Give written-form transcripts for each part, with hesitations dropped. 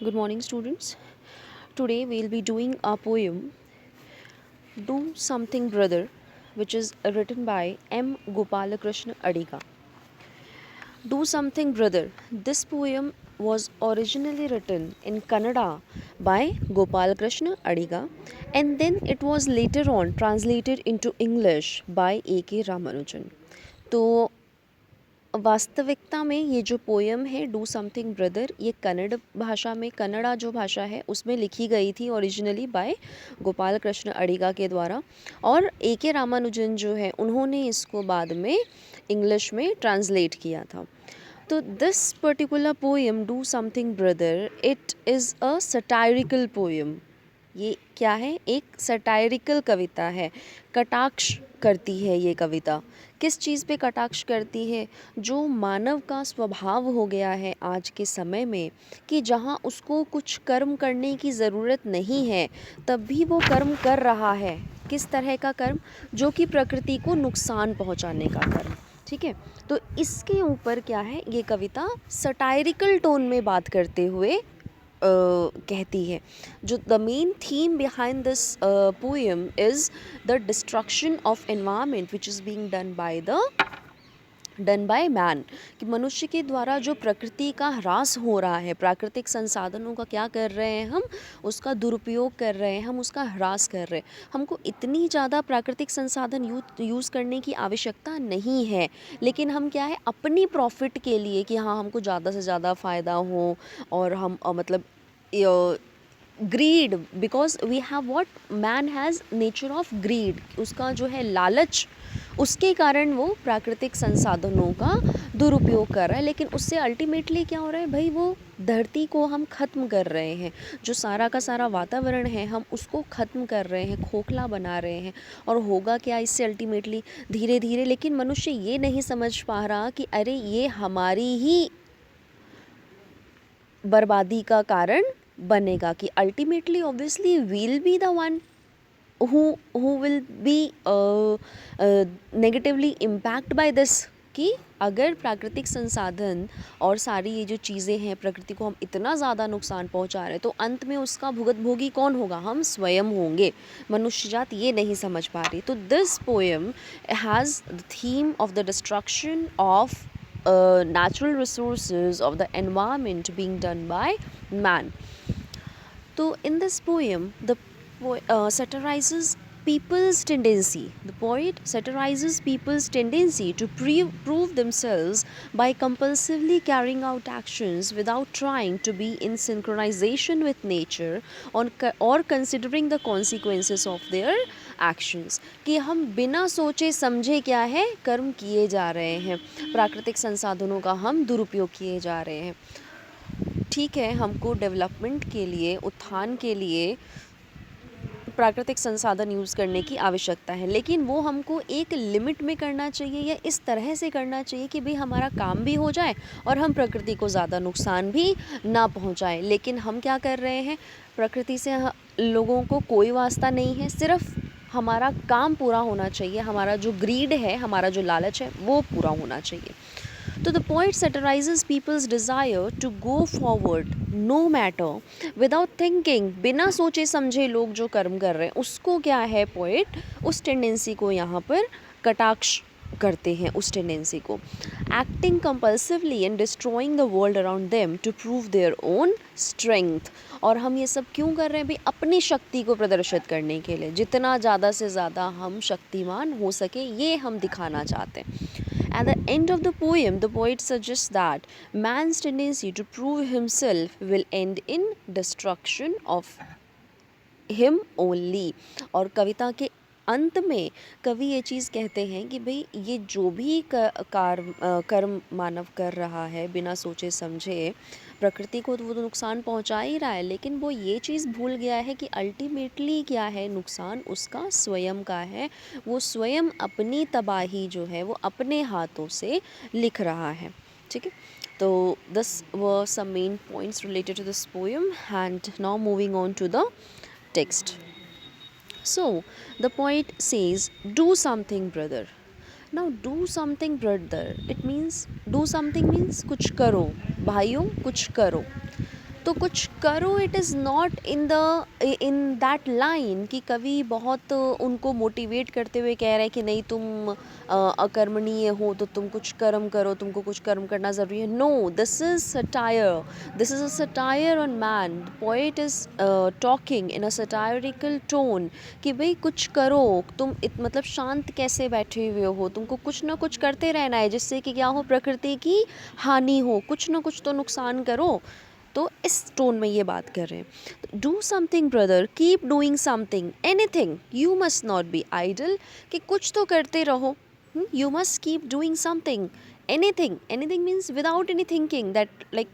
Good morning, students. Today we'll be doing a poem, Do Something Brother, which is written by M. Gopalakrishna Adiga. Do Something Brother. This poem was originally written in Kannada by Gopalakrishna Adiga, and then it was later on translated into English by A.K. Ramanujan. तो वास्तविकता में ये जो poem है do something brother, ये कन्नड़ भाषा में, कन्नड़ा जो भाषा है उसमें लिखी गई थी ओरिजिनली बाय गोपाल कृष्ण अडिगा के द्वारा, और ए के रामानुजन जो है उन्होंने इसको बाद में इंग्लिश में ट्रांसलेट किया था. तो this particular poem do something brother, it is a satirical poem. ये क्या है? एक सटायरिकल कविता है. कटाक्ष करती है ये कविता. किस चीज़ पे कटाक्ष करती है? जो मानव का स्वभाव हो गया है आज के समय में कि जहाँ उसको कुछ कर्म करने की ज़रूरत नहीं है तब भी वो कर्म कर रहा है. किस तरह का कर्म? जो कि प्रकृति को नुकसान पहुँचाने का कर्म. ठीक है, तो इसके ऊपर क्या है, ये कविता सटायरिकल टोन में बात करते हुए कहती है. जो the main theme behind this poem is the destruction of environment which is being done by man. कि मनुष्य के द्वारा जो प्रकृति का ह्रास हो रहा है, प्राकृतिक संसाधनों का क्या कर रहे हैं हम, उसका दुरुपयोग कर रहे हैं, हम उसका ह्रास कर रहे हैं. हमको इतनी ज़्यादा प्राकृतिक संसाधन यूज़ करने की आवश्यकता नहीं है, लेकिन हम क्या है अपनी प्रॉफिट के लिए कि हाँ हमको ज़्यादा से ज़्यादा फ़ायदा हो, और हम मतलब greed, because we have what man has nature of greed, उसका जो है लालच, उसके कारण वो प्राकृतिक संसाधनों का दुरुपयोग कर रहा है. लेकिन उससे अल्टीमेटली क्या हो रहा है भाई, वो धरती को हम ख़त्म कर रहे हैं. जो सारा का सारा वातावरण है हम उसको ख़त्म कर रहे हैं, खोखला बना रहे हैं. और होगा क्या इससे अल्टीमेटली? धीरे धीरे. लेकिन मनुष्य ये नहीं समझ पा रहा कि अरे ये हमारी ही बर्बादी का कारण बनेगा, कि ultimately obviously will be the one who will be negatively impact by this. कि अगर प्राकृतिक संसाधन और सारी ये जो चीज़ें हैं प्रकृति को हम इतना ज़्यादा नुकसान पहुंचा रहे हैं, तो अंत में उसका भुगतभोगी कौन होगा? हम स्वयं होंगे. मनुष्य जात ये नहीं समझ पा रही. तो this poem has the theme of the destruction of natural resources of the environment being done by man. So in this poem the satirizes people's tendency. The poet satirizes people's tendency to prove themselves by compulsively carrying out actions without trying to be in synchronization with nature or considering the consequences of their actions. कि हम बिना सोचे समझे क्या है कर्म किए जा रहे हैं, प्राकृतिक संसाधनों का हम दुरुपयोग किए जा रहे हैं. ठीक है, हमको डेवलपमेंट के लिए, उत्थान के लिए प्राकृतिक संसाधन यूज़ करने की आवश्यकता है, लेकिन वो हमको एक लिमिट में करना चाहिए, या इस तरह से करना चाहिए कि भाई हमारा काम भी हो जाए और हम प्रकृति को ज़्यादा नुकसान भी ना पहुंचाएं. लेकिन हम क्या कर रहे हैं, प्रकृति से लोगों को कोई वास्ता नहीं है, सिर्फ हमारा काम पूरा होना चाहिए, हमारा जो ग्रीड है, हमारा जो लालच है वो पूरा होना चाहिए. तो the poet satirizes people's desire to go forward no matter without thinking. बिना सोचे समझे लोग जो कर्म कर रहे हैं उसको क्या है, पोइट उस टेंडेंसी को यहाँ पर कटाक्ष करते हैं, उस टेंडेंसी को. Acting compulsively and destroying the world around them to prove their own strength. और हम ये सब क्यों कर रहे हैं भाई? अपनी शक्ति को प्रदर्शित करने के लिए, जितना ज़्यादा से ज़्यादा हम शक्तिमान हो सके ये हम दिखाना चाहते हैं. At the end of the poem, the poet suggests that man's tendency to prove himself will end in destruction of him only. और कविता के अंत में कवि ये चीज़ कहते हैं कि भाई ये जो भी कर्म मानव कर रहा है बिना सोचे समझे, प्रकृति को तो वो तो नुकसान पहुंचा ही रहा है, लेकिन वो ये चीज़ भूल गया है कि अल्टीमेटली क्या है, नुकसान उसका स्वयं का है. वो स्वयं अपनी तबाही जो है वो अपने हाथों से लिख रहा है. ठीक है, तो this were some main points related to this poem. And now moving on to the text. So the poet says, do something brother. Now do something brother, it means do something means कुछ करो भाइयों, कुछ करो. तो कुछ करो it is not in that line कि कवि बहुत उनको मोटिवेट करते हुए कह रहे हैं कि नहीं तुम अकर्मणीय हो तो तुम कुछ कर्म करो, तुमको कुछ कर्म करना ज़रूरी है. No, this is a satire on man. Poet is talking in a satirical tone कि भाई कुछ करो, तुम मतलब शांत कैसे बैठे हुए हो, तुमको कुछ ना कुछ करते रहना है जिससे कि क्या हो, प्रकृति की हानि हो, कुछ ना कुछ तो नुकसान करो. तो इस टोन में ये बात कर रहे हैं. Do something brother, keep doing something, anything, you must not be idle कि कुछ तो करते रहो. You must keep doing something, anything means without any thinking that like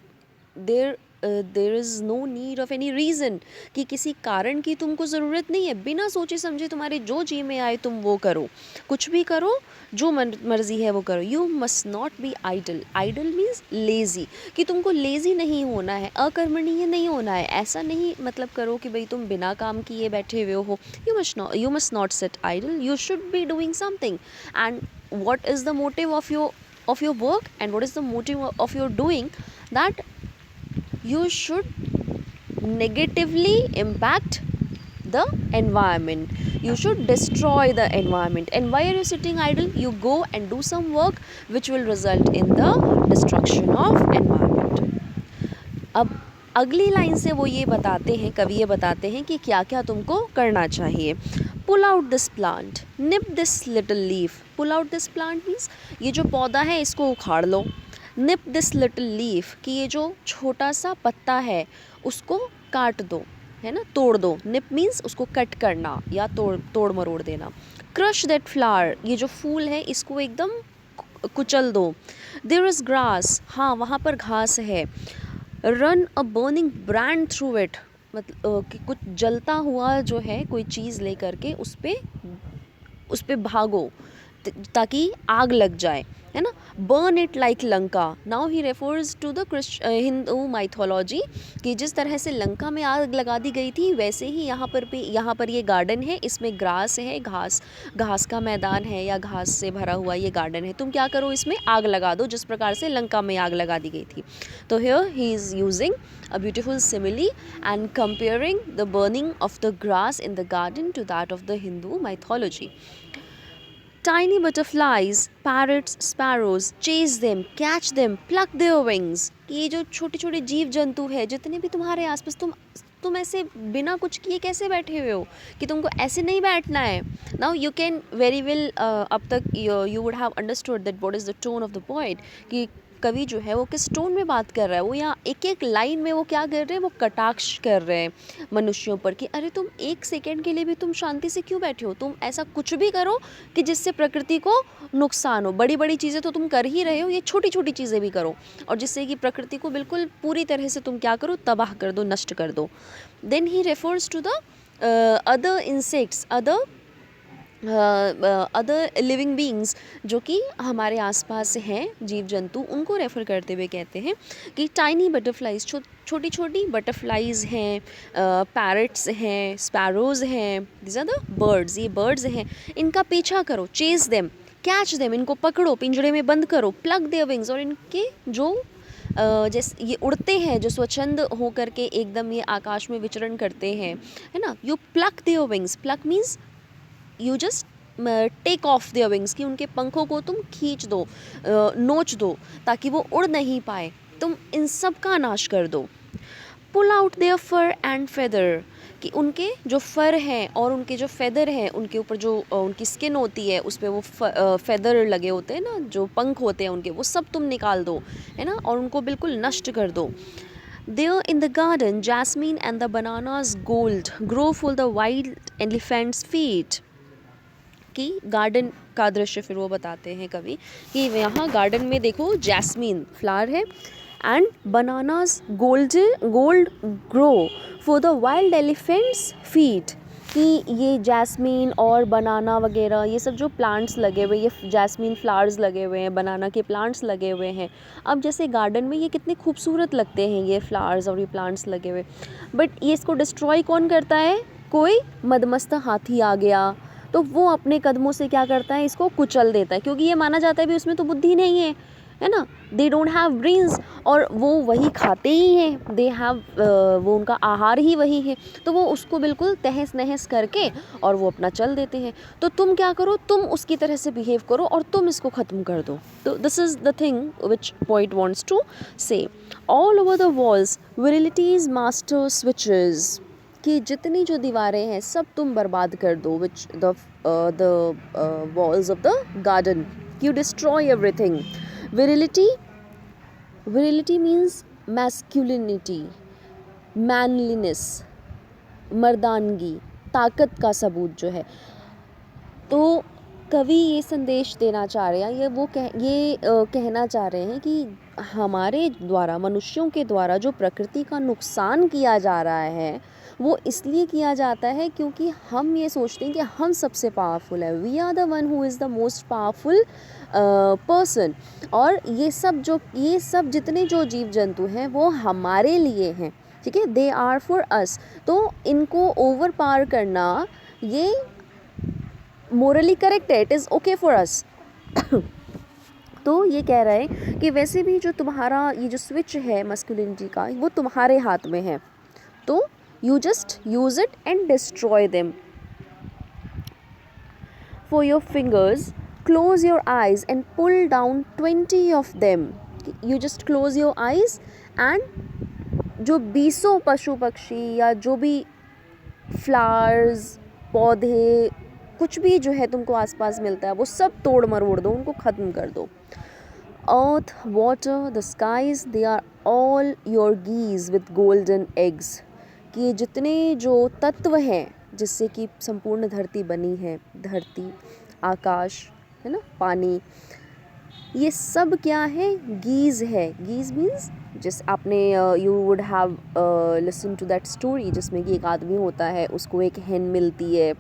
there is no need of any reason कि किसी कारण की तुमको ज़रूरत नहीं है. बिना सोचे समझे तुम्हारे जो जी में आए तुम वो करो, कुछ भी करो, जो मर्जी है वो करो. You must not be idle. Idle means lazy कि तुमको लेज़ी नहीं होना है, अकर्मणीय नहीं होना है. ऐसा नहीं मतलब करो कि भाई तुम बिना काम किए बैठे हुए हो. You must not sit idle. You should be doing something. And what is the motive of your work and what is the motive of your doing, that you should negatively impact the environment, you should destroy the environment. And why are you sitting idle? You go and do some work which will result in the destruction of environment. अब अगली line से वो ये बताते हैं, कवि ये बताते हैं कि क्या क्या तुमको करना चाहिए. Pull out this plant, nip this little leaf. Pull out this plant means ये जो पौधा है इसको उखाड़ लो. निप दिस लिटिल लीफ कि ये जो छोटा सा पत्ता है उसको काट दो, है ना, तोड़ दो. निप मीन्स उसको कट करना या तोड़ मरोड़ देना. क्रश दैट फ्लावर, ये जो फूल है इसको एकदम कुचल दो. देयर इज़ ग्रास, हाँ वहाँ पर घास है. Run a burning brand through it, मतलब कि कुछ जलता हुआ जो है कोई चीज़ ले करके उस पे भागो ताकि आग लग जाए, है ना. Burn it like Lanka. Now he refers to the Hindu mythology कि जिस तरह से लंका में आग लगा दी गई थी वैसे ही यहाँ पर ये गार्डन है, इसमें ग्रास है, घास का मैदान है या घास से भरा हुआ ये गार्डन है. तुम क्या करो, इसमें आग लगा दो जिस प्रकार से लंका में आग लगा दी गई थी. तो here he is using a beautiful simile and comparing the burning of the grass in the garden to that of the Hindu mythology. Tiny butterflies, parrots, sparrows, chase them, catch them, pluck their wings. ये जो छोटे छोटे जीव जंतु है जितने भी तुम्हारे आसपास, तुम ऐसे बिना कुछ किए कैसे बैठे हुए हो कि तुमको ऐसे नहीं बैठना है. Now you can very well, अब तक you would have understood that what is the tone of the poet कि कवि जो है वो किस टोन में बात कर रहा है. वो यहाँ एक एक लाइन में वो क्या कर रहे हैं, वो कटाक्ष कर रहे हैं मनुष्यों पर कि अरे तुम एक सेकेंड के लिए भी तुम शांति से क्यों बैठे हो. तुम ऐसा कुछ भी करो कि जिससे प्रकृति को नुकसान हो. बड़ी बड़ी चीज़ें तो तुम कर ही रहे हो, ये छोटी छोटी चीज़ें भी करो और जिससे कि प्रकृति को बिल्कुल पूरी तरह से तुम क्या करो, तबाह कर दो, नष्ट कर दो. Then he refers to the other insects, other living beings जो कि हमारे आसपास हैं, जीव जंतु, उनको रेफ़र करते हुए कहते हैं कि टाइनी बटरफ्लाइज, छोटी छोटी बटरफ्लाइज हैं, पैरट्स हैं, स्पैरोज़ हैं, दिस आर द बर्ड्स, ये बर्ड्स हैं, इनका पीछा करो. चेज देम, कैच देम, इनको पकड़ो, पिंजरे में बंद करो. प्लग देयर विंग्स, और इनके जो जैसे ये उड़ते हैं, जो स्वच्छंद हो करके एकदम ये आकाश में विचरण करते हैं, है ना. You plug their wings, plug means you just take off their wings कि उनके पंखों को तुम खींच दो, नोच दो ताकि वो उड़ नहीं पाए. तुम इन सब का नाश कर दो. Pull out their fur and feather कि उनके जो फर हैं और उनके जो फेदर हैं, उनके ऊपर जो उनकी स्किन होती है उस पर वो फेदर लगे होते हैं ना, जो पंख होते हैं उनके, वो सब तुम निकाल दो, है ना, और उनको बिल्कुल नष्ट कर दो. There in the garden, jasmine and the bananas gold grow full the wild elephant's feet. कि गार्डन का दृश्य फिर वो बताते हैं कवि कि यहाँ गार्डन में देखो जैस्मीन फ्लावर है and bananas gold grow for the wild elephants feet कि ये जैस्मीन और बनाना वगैरह ये सब जो प्लांट्स लगे हुए, ये जैस्मीन फ्लावर्स लगे हुए हैं, बनाना के प्लांट्स लगे हुए हैं. अब जैसे गार्डन में ये कितने खूबसूरत लगते हैं ये फ्लावर्स और ये प्लांट्स लगे हुए, बट ये इसको डिस्ट्रॉय कौन करता है, कोई मदमस्त हाथी आ गया तो वो अपने कदमों से क्या करता है, इसको कुचल देता है, क्योंकि ये माना जाता है भी उसमें तो बुद्धि नहीं है, है ना, दे डोंट हैव ब्रेन्स, और वो वही खाते ही हैं, दे हैव वो उनका आहार ही वही है, तो वो उसको बिल्कुल तहस नहस करके और वो अपना चल देते हैं। तो तुम क्या करो, तुम उसकी तरह से बिहेव करो और तुम इसको ख़त्म कर दो। तो this is the thing which point wants to say. All over the walls virilities master switches, कि जितनी जो दीवारें हैं सब तुम बर्बाद कर दो, which the walls of the garden, you destroy everything. Virility, virility means masculinity, manliness, मर्दानगी, ताकत का सबूत जो है। तो कवि ये संदेश देना चाह रहे हैं, कहना चाह रहे हैं कि हमारे द्वारा, मनुष्यों के द्वारा जो प्रकृति का नुकसान किया जा रहा है वो इसलिए किया जाता है क्योंकि हम ये सोचते हैं कि हम सबसे पावरफुल है, we are the one who is the most powerful person, और ये सब जितने जो जीव जंतु हैं वो हमारे लिए हैं, ठीक है, दे आर फॉर अस। तो इनको ओवर पावर करना ये मोरली करेक्ट है, it is okay for us. तो ये कह रहे हैं कि वैसे भी जो तुम्हारा ये जो स्विच है मस्कुलिनिटी का, वो तुम्हारे हाथ में है, तो you just use it and destroy them. For your fingers, close your eyes and pull down 20 of them. You just close your eyes and जो 20 पशु पक्षी या जो भी फ्लावर्स, पौधे, कुछ भी जो है तुमको आसपास मिलता है वो सब तोड़ मरोड़ दो, उनको ख़त्म कर दो। Earth, water, the skies, they are all your geese with golden eggs. कि ये जितने जो तत्व हैं जिससे कि संपूर्ण धरती बनी है, धरती, आकाश, है ना, पानी, ये सब क्या है, गीज़ है। गीज़ मीन्स जिस आपने you would have listen to that story जिसमें कि एक आदमी होता है, उसको एक hen मिलती है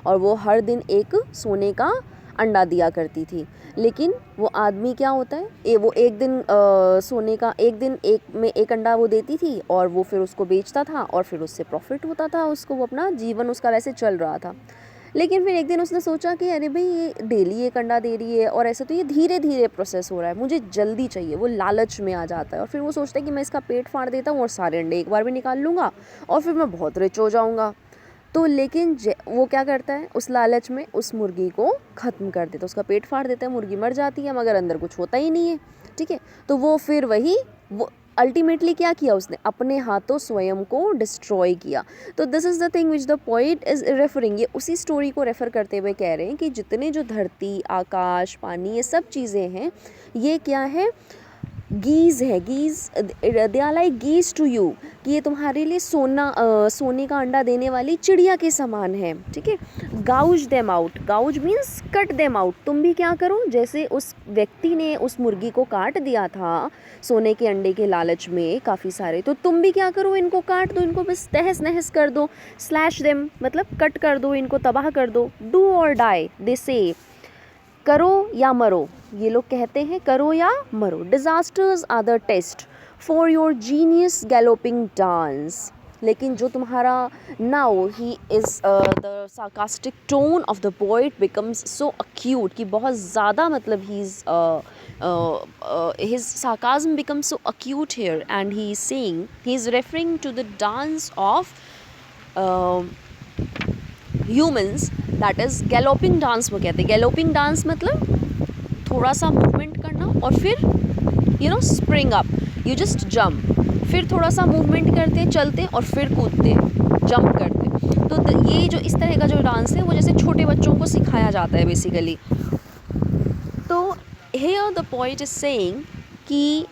और वो हर दिन एक सोने का अंडा दिया करती थी, लेकिन वो आदमी क्या होता है, वो एक दिन सोने का एक अंडा वो देती थी और वो फिर उसको बेचता था और फिर उससे प्रॉफिट होता था उसको, वो अपना जीवन उसका वैसे चल रहा था। लेकिन फिर एक दिन उसने सोचा कि अरे भाई ये डेली एक अंडा दे रही है और ऐसे तो ये धीरे धीरे प्रोसेस हो रहा है, मुझे जल्दी चाहिए, वो लालच में आ जाता है और फिर वो सोचता है कि मैं इसका पेट फाड़ देता हूँ और सारे अंडे एक बार में निकाल लूँगा और फिर मैं बहुत रिच हो जाऊँगा। तो लेकिन वो क्या करता है, उस लालच में उस मुर्गी को ख़त्म कर देता है, उसका पेट फाड़ देता है, मुर्गी मर जाती है मगर अंदर कुछ होता ही नहीं है, ठीक है। तो वो फिर वो अल्टीमेटली क्या किया, उसने अपने हाथों स्वयं को डिस्ट्रॉय किया। तो this is the thing which the poet is referring, ये उसी स्टोरी को रेफ़र करते हुए कह रहे हैं कि जितने जो धरती, आकाश, पानी, ये सब चीज़ें हैं, ये क्या है, गीज़ है। Geese, they are like geese to you, कि ये तुम्हारे लिए सोने का अंडा देने वाली चिड़िया के समान है, ठीक है। Gouge them out, gouge means cut them out, तुम भी क्या करो, जैसे उस व्यक्ति ने उस मुर्गी को काट दिया था सोने के अंडे के लालच में काफ़ी सारे, तो तुम भी क्या करो, इनको काट दो, इनको बस तहस नहस कर दो, स्लैश देम मतलब कट कर दो, इनको तबाह कर दो। डू और डाई, दे से, करो या मरो, ये लोग कहते हैं करो या मरो। Disasters are the test for your genius galloping dance, लेकिन जो तुम्हारा now he is the sarcastic tone of the poet becomes so acute, कि बहुत ज़्यादा मतलब he is his sarcasm becomes so acute here and he is saying, he is referring to the dance of humans, that is galloping dance. वो कहते हैं galloping dance मतलब थोड़ा सा मूवमेंट करना और फिर spring up, you just jump, फिर थोड़ा सा मूवमेंट करते चलते और फिर कूदते जंप करते। तो ये जो इस तरह का जो डांस है वो जैसे छोटे बच्चों को सिखाया जाता है बेसिकली। तो here the point is saying कि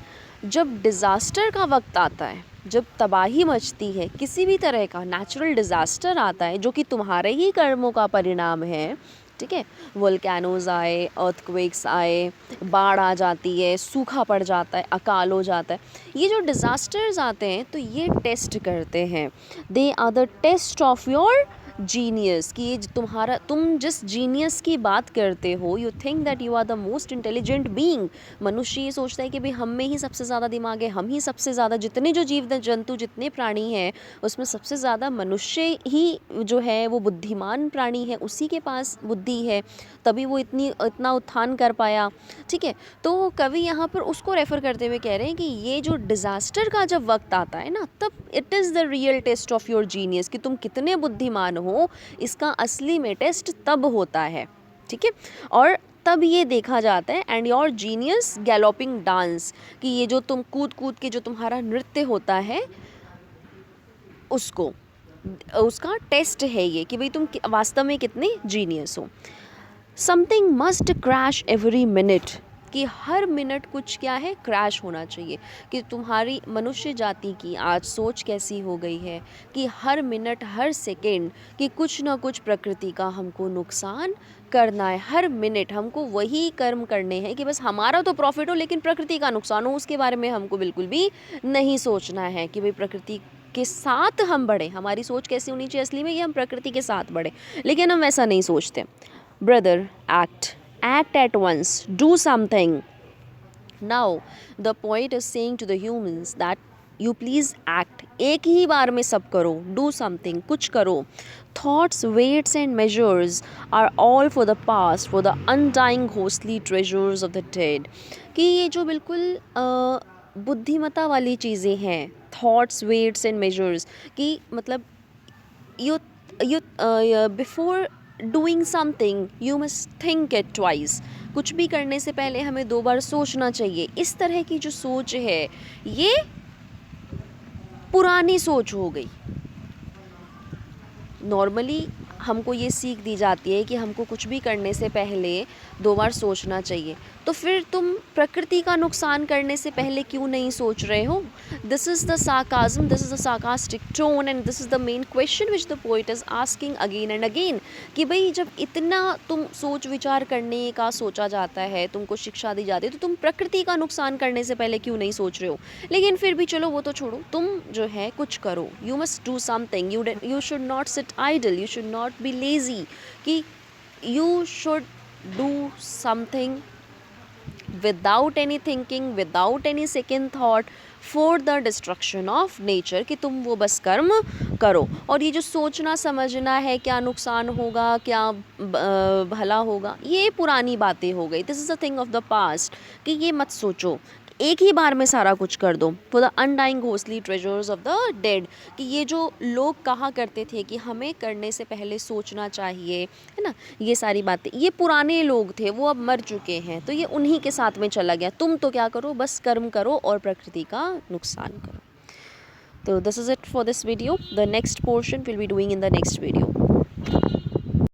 जब डिज़ास्टर का वक्त आता है, जब तबाही मचती है, किसी भी तरह का नेचुरल डिज़ास्टर आता है जो कि तुम्हारे ही कर्मों का परिणाम है, ठीक है, वोल्केनोज़ आए, अर्थक्वेक्स आए, बाढ़ आ जाती है, सूखा पड़ जाता है, अकाल हो जाता है, ये जो डिज़ास्टर्स आते हैं तो ये टेस्ट करते हैं, they are the test of your genius, कि ये तुम्हारा, तुम जिस जीनियस की बात करते हो, you think that you are the most intelligent being. मनुष्य ये सोचता है कि भाई हम में ही सबसे ज़्यादा दिमाग है, हम ही सबसे ज़्यादा, जितने जो जीव जंतु, जितने प्राणी हैं उसमें सबसे ज़्यादा मनुष्य ही जो है वो बुद्धिमान प्राणी है, उसी के पास बुद्धि है, तभी वो इतना उत्थान कर पाया। ठीक है, तो कवि यहाँ पर उसको रेफ़र करते हुए कह रहे हैं कि ये जो डिज़ास्टर का जब वक्त आता है ना, तब it is the real test of your genius, कि तुम कितने बुद्धिमान हो, इसका असली में टेस्ट तब होता है। ठीक है, और तब ये देखा जाता है, and your genius galloping dance, कि ये जो तुम कूद कूद के जो तुम्हारा नृत्य होता है, उसका टेस्ट है ये, कि भाई तुम वास्तव में कितने जीनियस हो। Something must crash every minute, कि हर मिनट कुछ क्या है, क्रैश होना चाहिए। कि तुम्हारी मनुष्य जाति की आज सोच कैसी हो गई है कि हर मिनट हर सेकेंड कि कुछ ना कुछ प्रकृति का हमको नुकसान करना है, हर मिनट हमको वही कर्म करने हैं कि बस हमारा तो प्रॉफिट हो लेकिन प्रकृति का नुकसान हो, उसके बारे में हमको बिल्कुल भी नहीं सोचना है कि भाई प्रकृति के साथ हम बढ़े। हमारी सोच कैसी होनी चाहिए असली में, कि हम प्रकृति के साथ बढ़े, लेकिन हम वैसा नहीं सोचते। Brother, act at once, do something. Now, the poet is saying to the humans that you please act. एक ही बार में सब करो, do something, कुछ करो. Thoughts, weights and measures are all for the past, for the undying ghostly treasures of the dead. कि ये जो बिल्कुल बुद्धिमता वाली चीज़ें हैं, thoughts, weights and measures, कि मतलब you before doing something you must think it twice. कुछ भी करने से पहले हमें 2 बार सोचना चाहिए। इस तरह की जो सोच है ये पुरानी सोच हो गई। नॉर्मली हमको ये सीख दी जाती है कि हमको कुछ भी करने से पहले 2 बार सोचना चाहिए, तो फिर तुम प्रकृति का नुकसान करने से पहले क्यों नहीं सोच रहे हो? This is the sarcasm, this is the sarcastic tone and this is the main question which the poet is asking again and again, कि भाई जब इतना तुम सोच विचार करने का सोचा जाता है, तुमको शिक्षा दी जाती है, तो तुम प्रकृति का नुकसान करने से पहले क्यों नहीं सोच रहे हो? लेकिन फिर भी चलो वो तो छोड़ो, तुम जो है कुछ करो, you must do something, you should not sit idle, you should not be lazy, कि you should do something without any thinking, without any second thought for the destruction of nature, कि तुम वो बस कर्म करो। और ये जो सोचना समझना है क्या नुकसान होगा, क्या भला होगा, ये पुरानी बातें हो गई। This is the thing of the past, कि ये मत सोचो, एक ही बार में सारा कुछ कर दो। For the undying ghostly treasures of the dead, कि ये जो लोग कहा करते थे कि हमें करने से पहले सोचना चाहिए, है ना, ये सारी बातें, ये पुराने लोग थे, वो अब मर चुके हैं, तो ये उन्हीं के साथ में चला गया। तुम तो क्या करो, बस कर्म करो और प्रकृति का नुकसान करो। तो this is it for this video. The next portion will be doing in the next video.